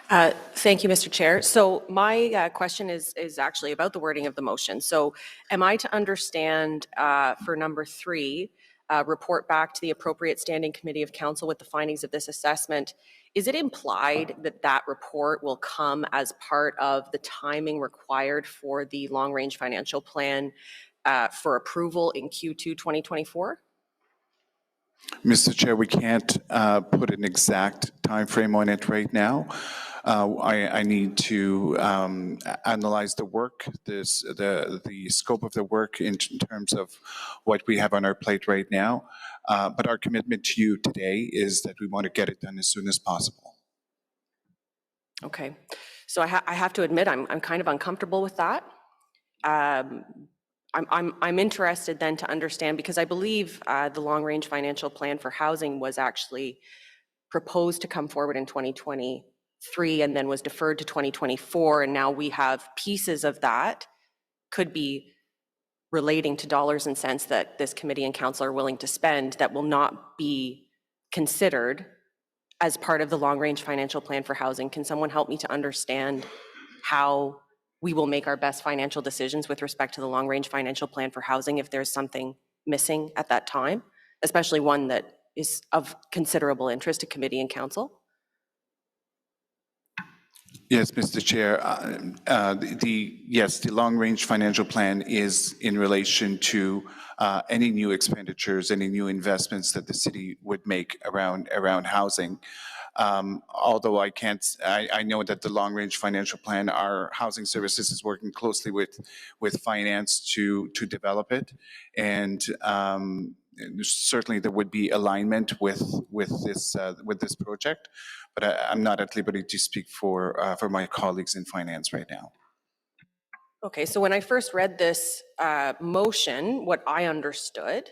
Thank you, Mr. Chair. So my question is actually about the wording of the motion. So am I to understand for number 3, report back to the appropriate standing committee of council with the findings of this assessment? Is it implied that that report will come as part of the timing required for the long-range financial plan for approval in Q2 2024? Mr. Chair, we can't put an exact time frame on it right now. I need to analyze the work, the scope of the work in terms of what we have on our plate right now. But our commitment to you today is that we want to get it done as soon as possible. Okay, so I have to admit I'm kind of uncomfortable with that. I'm interested then to understand, because I believe the long-range financial plan for housing was actually proposed to come forward in 2023 and then was deferred to 2024, and now we have pieces of that could be relating to dollars and cents that this committee and council are willing to spend that will not be considered as part of the long-range financial plan for housing. Can someone help me to understand how we will make our best financial decisions with respect to the long-range financial plan for housing if there's something missing at that time, especially one that is of considerable interest to committee and council? Yes, Mr. Chair. The long-range financial plan is in relation to any new expenditures, any new investments that the city would make around housing. Although I know that the long-range financial plan, our housing services is working closely with finance to develop it, and certainly there would be alignment with this project. But I'm not at liberty to speak for my colleagues in finance right now. Okay, so when I first read this motion, what I understood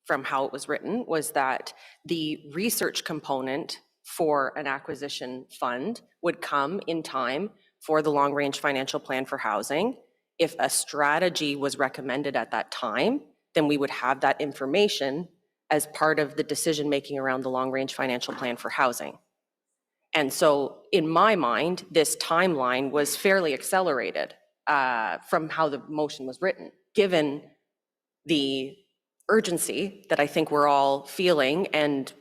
from how it was written was that the research component for an acquisition fund would come in time for the long-range financial plan for housing. If a strategy was recommended at that time, then we would have that information as part of the decision-making around the long-range financial plan for housing. And so in my mind, this timeline was fairly accelerated from how the motion was written, given the urgency that I think we're all feeling. And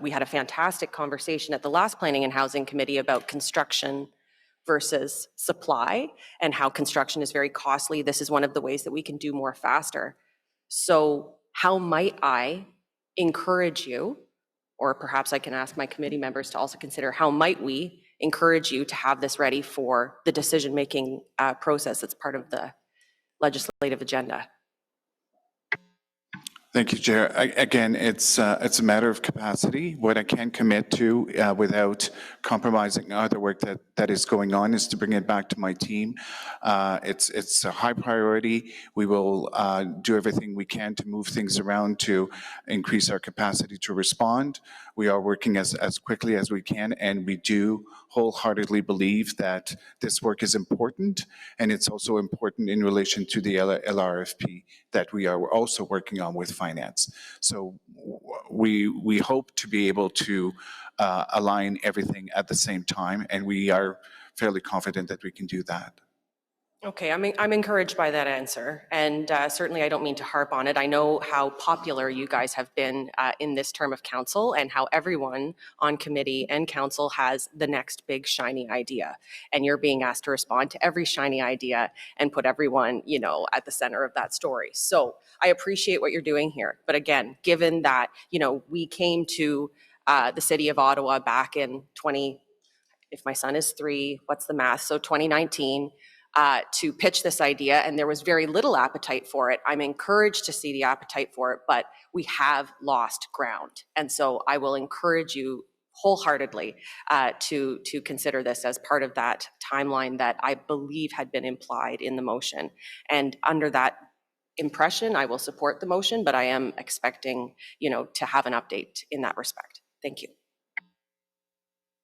we had a fantastic conversation at the last Planning and Housing Committee about construction versus supply and how construction is very costly. This is one of the ways that we can do more faster. So how might I encourage you, or perhaps I can ask my committee members to also consider, how might we encourage you to have this ready for the decision-making process that's part of the legislative agenda? Thank you, Chair. Again, it's a matter of capacity. What I can commit to without compromising other work that is going on is to bring it back to my team. It's a high priority. We will do everything we can to move things around to increase our capacity to respond. We are working as quickly as we can, and we do wholeheartedly believe that this work is important, and it's also important in relation to the LRFP that we are also working on with finance. So we hope to be able to align everything at the same time, and we are fairly confident that we can do that. Okay, I'm encouraged by that answer, and certainly I don't mean to harp on it. I know how popular you guys have been in this term of council, and how everyone on committee and council has the next big shiny idea, and you're being asked to respond to every shiny idea and put everyone, you know, at the center of that story. So I appreciate what you're doing here, but again, given that, you know, we came to the city of Ottawa back in if my son is 3, what's the math? So 2019. To pitch this idea, and there was very little appetite for it. I'm encouraged to see the appetite for it, but we have lost ground. And so I will encourage you wholeheartedly to consider this as part of that timeline that I believe had been implied in the motion. And under that impression, I will support the motion, but I am expecting, you know, to have an update in that respect. Thank you.